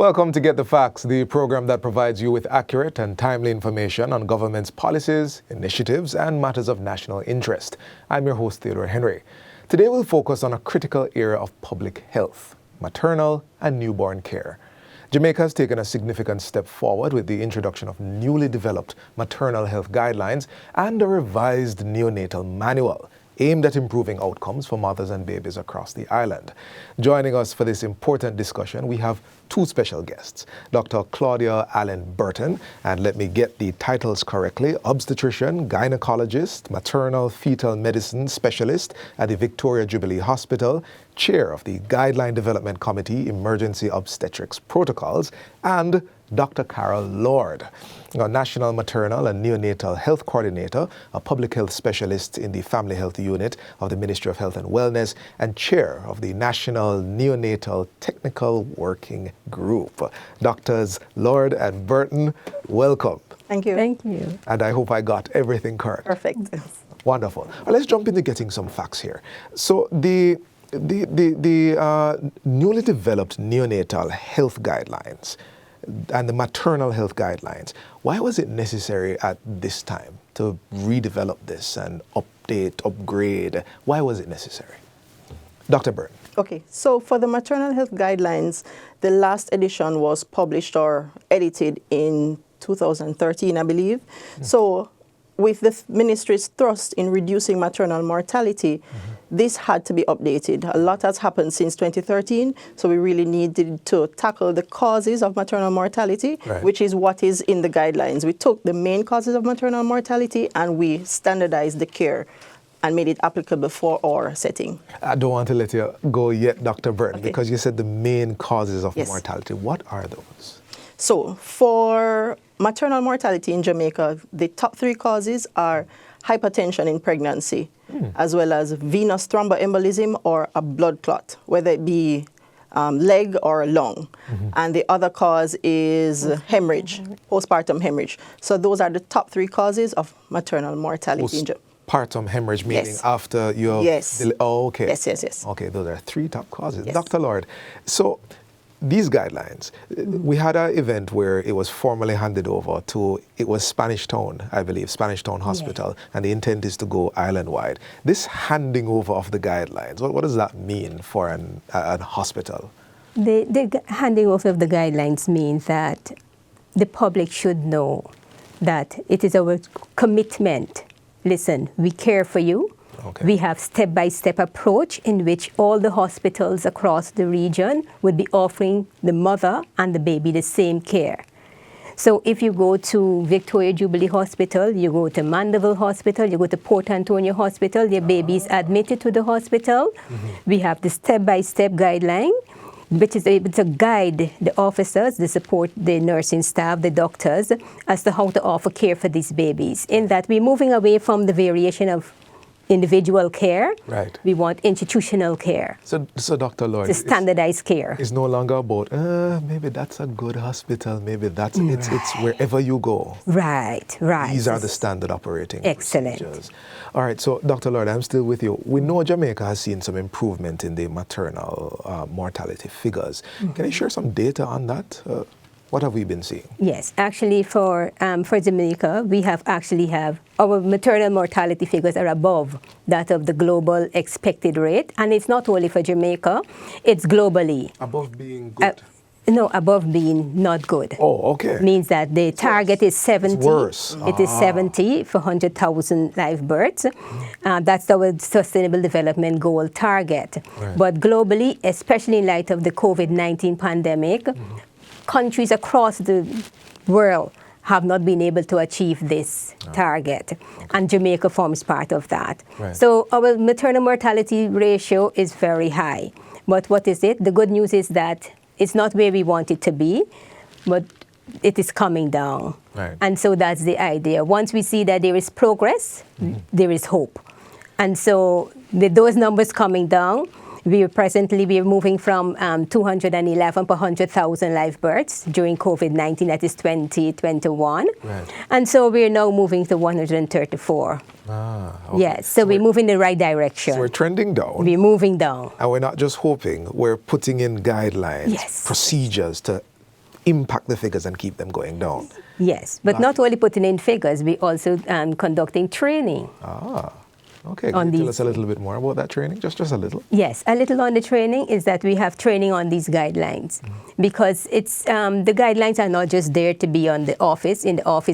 Welcome to Get the Facts, the program that provides you with accurate and timely information on government's policies, initiatives, and matters of national interest. I'm your host, Theodore Henry. Today we'll focus on a critical area of public health, maternal and newborn care. Jamaica has taken a significant step forward with the introduction of newly developed maternal health guidelines and a revised neonatal manual aimed at improving outcomes for mothers and babies across the island. Joining us for this important discussion, we have two special guests, Dr. Claudia Allen Burton, and let me get the titles correctly, obstetrician, gynecologist, maternal fetal medicine specialist at the Victoria Jubilee Hospital, chair of the Guideline Development Committee Emergency Obstetrics Protocols, and Dr. Carol Lord, a National Maternal and Neonatal Health Coordinator, a public health specialist in the Family Health Unit of the Ministry of Health and Wellness, and chair of the National Neonatal Technical Working Group. Doctors Lord and Burton, welcome. Thank you. Thank you. And I hope I got everything correct. Perfect. Wonderful. Well, let's jump into getting some facts here. So the newly developed neonatal health guidelines and the maternal health guidelines, why was it necessary at this time to redevelop this and update, upgrade? Why was it necessary? Dr. Burton. Okay, so for the maternal health guidelines, the last edition was published or edited in 2013, I believe. So with the ministry's thrust in reducing maternal mortality, this had to be updated. A lot has happened since 2013, so we really needed to tackle the causes of maternal mortality, which is what is in the guidelines. We took the main causes of maternal mortality and we standardized the care and made it applicable for our setting. I don't want to let you go yet, Dr. Burton, because you said the main causes of mortality. What are those? So for maternal mortality in Jamaica, the top three causes are hypertension in pregnancy, as well as venous thromboembolism or a blood clot, whether it be leg or lung. And the other cause is hemorrhage, postpartum hemorrhage. So those are the top three causes of maternal mortality in Jamaica. Postpartum hemorrhage, meaning after you have... Oh, okay. Yes. Okay, those are three top causes. Yes. Dr. Lord, so these guidelines, we had an event where it was formally handed over to, it was Spanish Town, I believe, Spanish Town Hospital, and the intent is to go island-wide. This handing over of the guidelines, what does that mean for an hospital? The handing over of the guidelines means that the public should know that it is our commitment. Listen, we care for you. Okay. We have step-by-step approach in which all the hospitals across the region would be offering the mother and the baby the same care. So if you go to Victoria Jubilee Hospital, you go to Mandeville Hospital, you go to Port Antonio Hospital, your baby is admitted to the hospital. We have the step-by-step guideline, which is able to guide the officers, the support, the nursing staff, the doctors, as to how to offer care for these babies. In that we're moving away from the variation of individual care. Right. We want institutional care. So Dr. Lord, it's standardized care. It's no longer about, maybe that's a good hospital, maybe that's, it's wherever you go. Right. These are the standard operating Excellent. procedures. All right, so Dr. Lord, I'm still with you. We know Jamaica has seen some improvement in the maternal mortality figures. Can you share some data on that? What have we been seeing? Yes, actually for Jamaica, we have our maternal mortality figures are above that of the global expected rate. And it's not only for Jamaica, it's globally. Above being good? No, above being not good. Oh, okay. Means that the target is 70. It's worse. It is 70 for 100,000 live births. That's our Sustainable Development Goal target. Right. But globally, especially in light of the COVID-19 pandemic, countries across the world have not been able to achieve this target, and Jamaica forms part of that. Right. So our maternal mortality ratio is very high. But what is it? The good news is that it's not where we want it to be, but it is coming down. Right. And so that's the idea. Once we see that there is progress, there is hope. And so with those numbers coming down, we are moving from 211 per 100,000 live births during COVID-19, that is 2021. Right. And so we're now moving to 134. Okay. Yes, so we're moving in the right direction. So we're trending down. We're moving down. And we're not just hoping, we're putting in guidelines, Yes. procedures to impact the figures and keep them going down. Yes, but not only putting in figures, we also conducting training. Okay, can you tell us a little bit more about that training? Just a little. Yes, a little on the training is that we have training on these guidelines because it's the guidelines are not just there to be in the office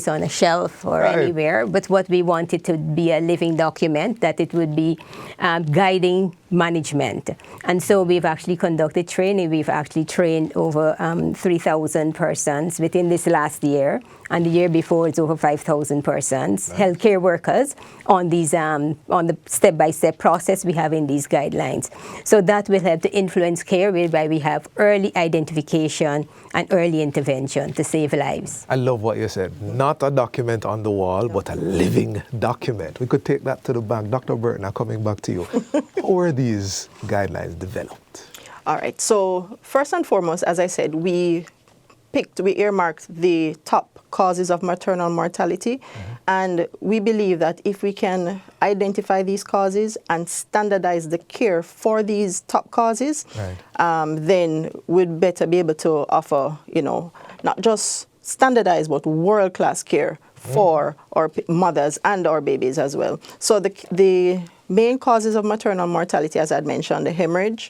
on a shelf or anywhere, but what we want it to be a living document, that it would be guiding management. And so we've actually conducted training. We've actually trained over 3,000 persons within this last year, and the year before it's over 5,000 persons, healthcare workers, on these on the step-by-step process we have in these guidelines. So that will help to influence care, whereby we have early identification and early intervention to save lives. I love what you said. Not a document on the wall, but a living document. We could take that to the bank. Dr. Burton, now coming back to you. How are these guidelines developed? All right. So first and foremost, as I said, we earmarked the top causes of maternal mortality. And we believe that if we can identify these causes and standardize the care for these top causes, then we'd better be able to offer, not just standardized, but world-class care for our mothers and our babies as well. So the main causes of maternal mortality, as I'd mentioned, the hemorrhage,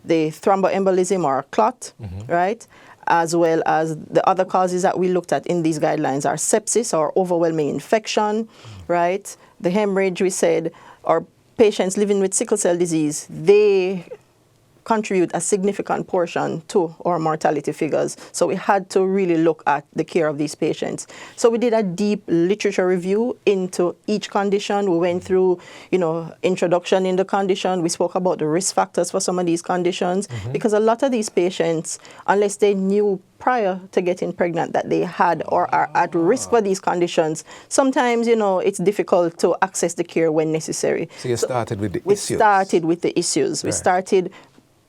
the thromboembolism or clot, right? As well as the other causes that we looked at in these guidelines are sepsis or overwhelming infection, right? The hemorrhage, we said, our patients living with sickle cell disease, they contribute a significant portion to our mortality figures. So we had to really look at the care of these patients. So we did a deep literature review into each condition. We went through, introduction in the condition. We spoke about the risk factors for some of these conditions, because a lot of these patients, unless they knew prior to getting pregnant that they had or are at risk for these conditions, sometimes, it's difficult to access the care when necessary. So you started with the issues. We started with the issues. We started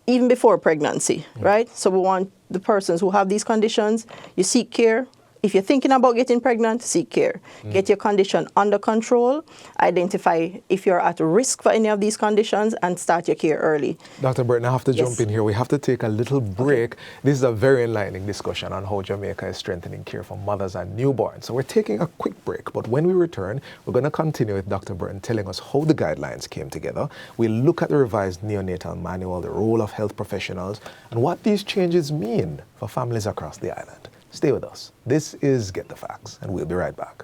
even before pregnancy, right? So we want the persons who have these conditions, you seek care. If you're thinking about getting pregnant, seek care. Get your condition under control, identify if you're at risk for any of these conditions, and start your care early. Dr. Burton, I have to jump in here. We have to take a little break. This is a very enlightening discussion on how Jamaica is strengthening care for mothers and newborns. So we're taking a quick break, but when we return, we're going to continue with Dr. Burton telling us how the guidelines came together. We'll look at the revised neonatal manual, the role of health professionals, and what these changes mean for families across the island. Stay with us. This is Get the Facts, and we'll be right back.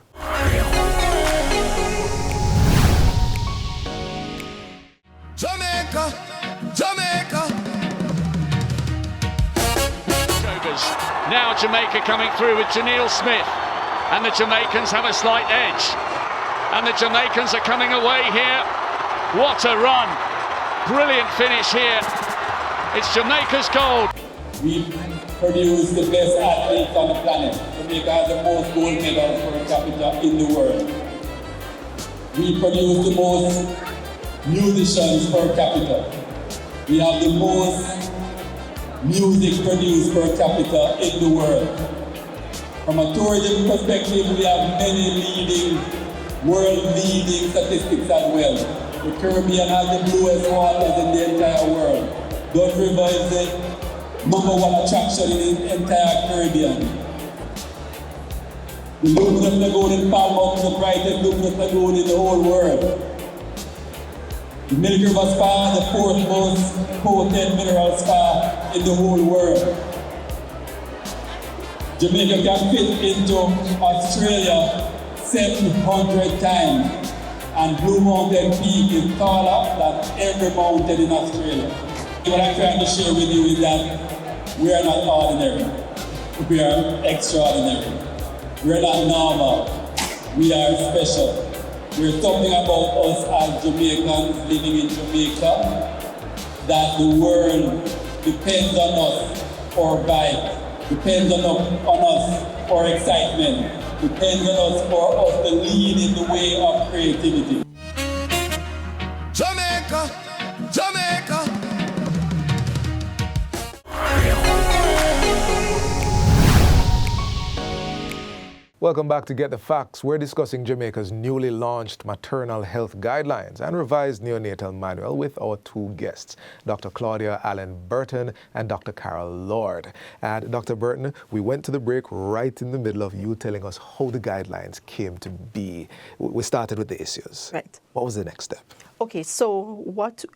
Jamaica, Jamaica. Now Jamaica coming through with Janelle Smith, and the Jamaicans have a slight edge. And the Jamaicans are coming away here. What a run. Brilliant finish here. It's Jamaica's gold. We produce the best athletes on the planet. Jamaica has the most gold medals per capita in the world. We produce the most musicians per capita. We have the most music produced per capita in the world. From a tourism perspective, we have many world-leading statistics as well. The Caribbean has the bluest waters in the entire world. Don River is the #1 attraction in the entire Caribbean. The luminous lagoon in Palma is the brightest luminous lagoon in the whole world. The Milk River Spa is the 4th most potent mineral spa in the whole world. Jamaica can fit into Australia 700 times, and Blue Mountain Peak is taller than every mountain in Australia. What I'm trying to share with you is that we are not ordinary. We are extraordinary. We are not normal. We are special. There's something about us as Jamaicans living in Jamaica that the world depends on us for bike, depends on us for excitement, depends on us for us to lead in the way of creativity. Jamaica, Jamaica. Welcome back to Get the Facts. We're discussing Jamaica's newly launched maternal health guidelines and revised neonatal manual with our two guests, Dr. Claudia Allen Burton and Dr. Carol Lord. And Dr. Burton, we went to the break right in the middle of you telling us how the guidelines came to be. We started with the issues. Right. What was the next step? Okay, so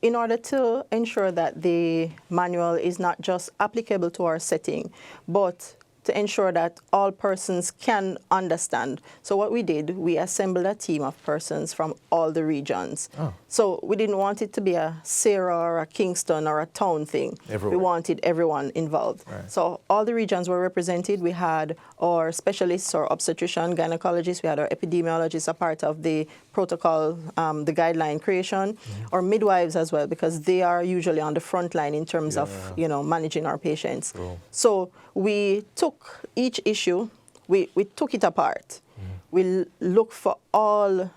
in order to ensure that the manual is not just applicable to our setting, but to ensure that all persons can understand. So what we did, we assembled a team of persons from all the regions. Oh. So we didn't want it to be a Sarah or a Kingston or a town thing. Everywhere. We wanted everyone involved. Right. So all the regions were represented. We had our specialists, our obstetrician, gynecologists, we had our epidemiologists a part of the protocol, the guideline creation, our midwives as well, because they are usually on the front line in terms of, managing our patients. Cool. So we took each issue, we took it apart. We looked for all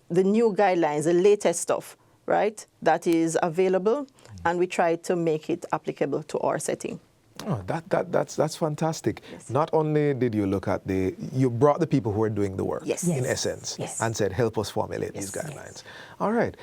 the new guidelines, the latest stuff, right, that is available, and we tried to make it applicable to our setting. Oh, that's fantastic. Yes. Not only did you look at you brought the people who are doing the work, yes. in Yes. essence, yes. and said, help us formulate yes. these guidelines. Yes. All right.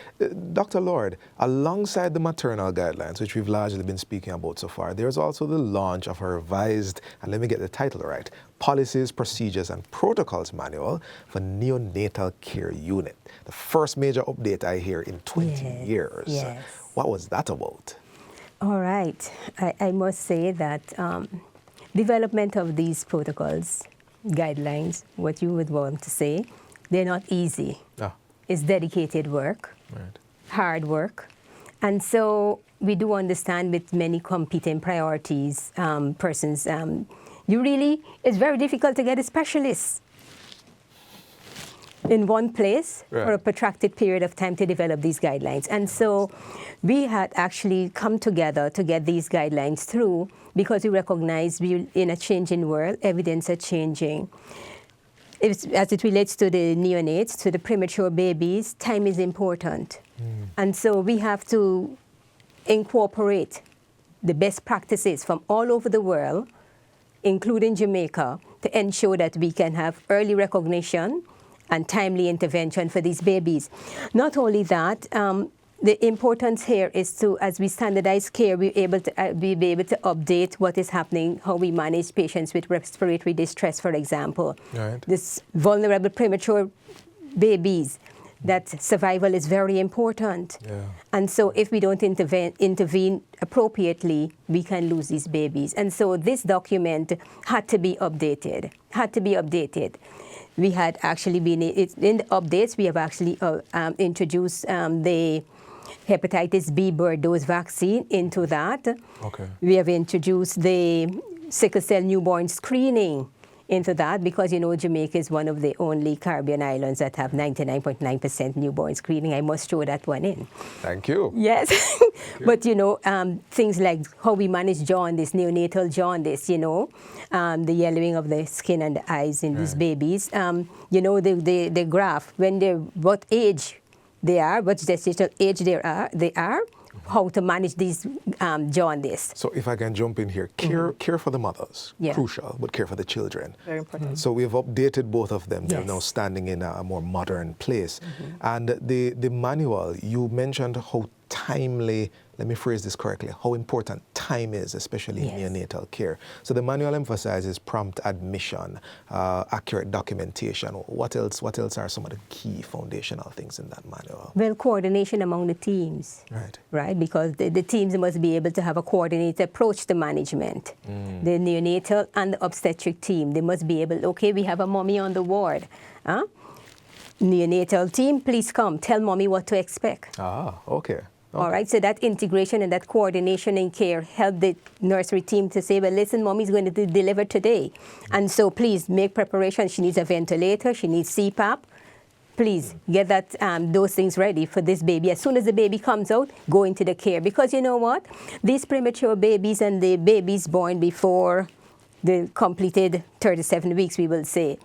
Dr. Lord, alongside the maternal guidelines, which we've largely been speaking about so far, there's also the launch of a revised, and let me get the title right, Policies, Procedures, and Protocols Manual for Neonatal Care Unit. The first major update I hear in 20 years. Yes. What was that about? All right. I must say that development of these protocols, guidelines, what you would want to say, they're not easy. Ah. It's dedicated work, Right. hard work. And so we do understand with many competing priorities, persons, it's very difficult to get a specialist in one place for a protracted period of time to develop these guidelines. And so we had actually come together to get these guidelines through because we recognize we're in a changing world, evidence are changing. As it relates to the neonates, to the premature babies, time is important. And so we have to incorporate the best practices from all over the world, including Jamaica, to ensure that we can have early recognition and timely intervention for these babies. Not only that, the importance here is to, as we standardize care, be able to update what is happening, how we manage patients with respiratory distress, for example. Right. This vulnerable premature babies, that survival is very important. Yeah. And so if we don't intervene appropriately, we can lose these babies. And so this document had to be updated, We had actually been, in the updates, we have actually introduced the hepatitis B bird dose vaccine into that. Okay. We have introduced the sickle cell newborn screening into that because, Jamaica is one of the only Caribbean islands that have 99.9% newborn screening. I must throw that one in. Thank you. Yes. But, things like how we manage jaundice, neonatal jaundice, the yellowing of the skin and the eyes in these babies. The graph, what age they are, what gestational age they are, how to manage these jaundice. So if I can jump in here, care for the mothers, crucial, but care for the children. Very important. So we've updated both of them. They're now standing in a more modern place. And the manual, you mentioned how timely, let me phrase this correctly, how important time is, especially in neonatal care. So the manual emphasizes prompt admission, accurate documentation. What else are some of the key foundational things in that manual? Well, coordination among the teams. Right, because the teams must be able to have a coordinated approach to management. The neonatal and the obstetric team, they must be able, okay, we have a mommy on the ward. Neonatal team, please come, tell mommy what to expect. Okay. All right, so that integration and that coordination in care help the nursery team to say, well, listen, mommy's going to deliver today. And so please make preparation. She needs a ventilator, she needs CPAP. Please get those things ready for this baby. As soon as the baby comes out, go into the care. Because you know what? These premature babies and the babies born before the completed 37 weeks, we will say,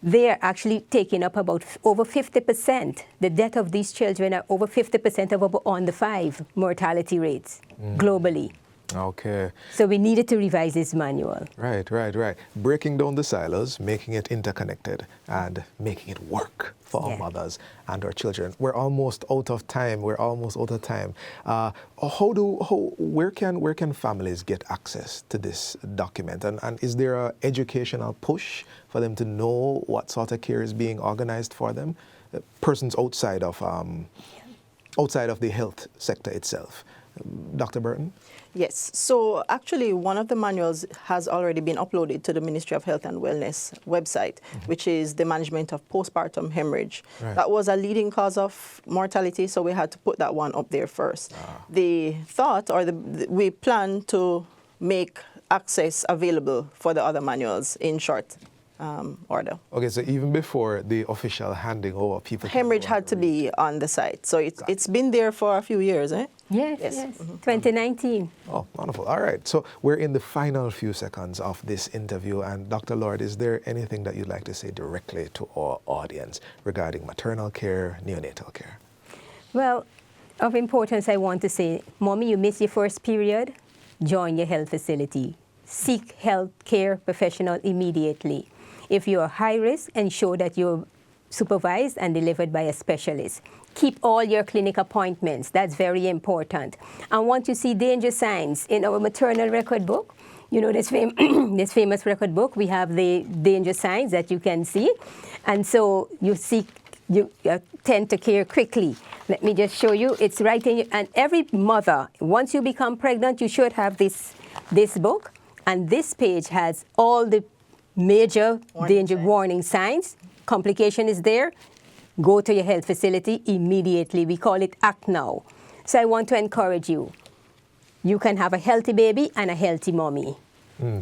they are actually taking up about over 50%. The death of these children are over 50% of on the 5 mortality rates globally. Okay. So we needed to revise this manual. Right. Breaking down the silos, making it interconnected, and making it work for our mothers and our children. We're almost out of time. Where can families get access to this document? And is there an educational push for them to know what sort of care is being organized for them? Persons outside of the health sector itself. Dr. Burton? Yes. So actually, one of the manuals has already been uploaded to the Ministry of Health and Wellness website, which is the management of postpartum hemorrhage. Right. That was a leading cause of mortality, so we had to put that one up there first. The thought, or we plan to make access available for the other manuals in short order. Okay, so even before the official handing over, people... Hemorrhage had to be on the site. So it's been there for a few years, eh? Yes. 2019. Oh, wonderful. All right. So we're in the final few seconds of this interview. And Dr. Lord, is there anything that you'd like to say directly to our audience regarding maternal care, neonatal care? Well, of importance, I want to say, Mommy, you miss your first period? Join your health facility. Seek health care professional immediately. If you are high risk, ensure that you're supervised and delivered by a specialist. Keep all your clinic appointments. That's very important. And once you see danger signs in our maternal record book, you know this, this famous record book, we have the danger signs that you can see. And so you tend to care quickly. Let me just show you. It's right in and every mother, once you become pregnant, you should have this book. And this page has all the major warning signs. Complication is there. Go to your health facility immediately. We call it Act Now. So I want to encourage you. You can have a healthy baby and a healthy mommy.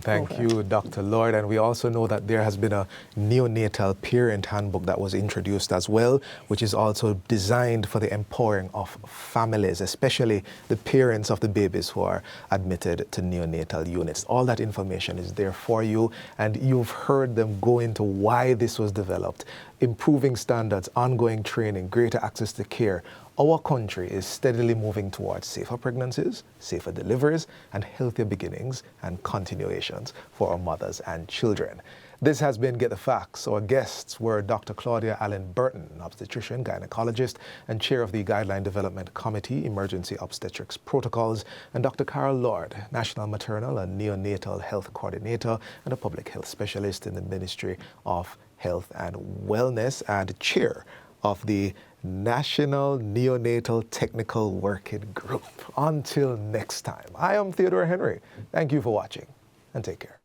Thank you, Dr. Lord. And we also know that there has been a neonatal parent handbook that was introduced as well, which is also designed for the empowering of families, especially the parents of the babies who are admitted to neonatal units. All that information is there for you, and you've heard them go into why this was developed. Improving standards, ongoing training, greater access to care. Our country is steadily moving towards safer pregnancies, safer deliveries, and healthier beginnings and continuations for our mothers and children. This has been Get the Facts. Our guests were Dr. Claudia Allen Burton, obstetrician, gynecologist, and chair of the Guideline Development Committee, Emergency Obstetrics Protocols, and Dr. Carol Lord, National Maternal and Neonatal Health Coordinator and a public health specialist in the Ministry of Health and Wellness, and chair of the National Neonatal Technical Working Group. Until next time, I am Theodore Henry. Thank you for watching, and take care.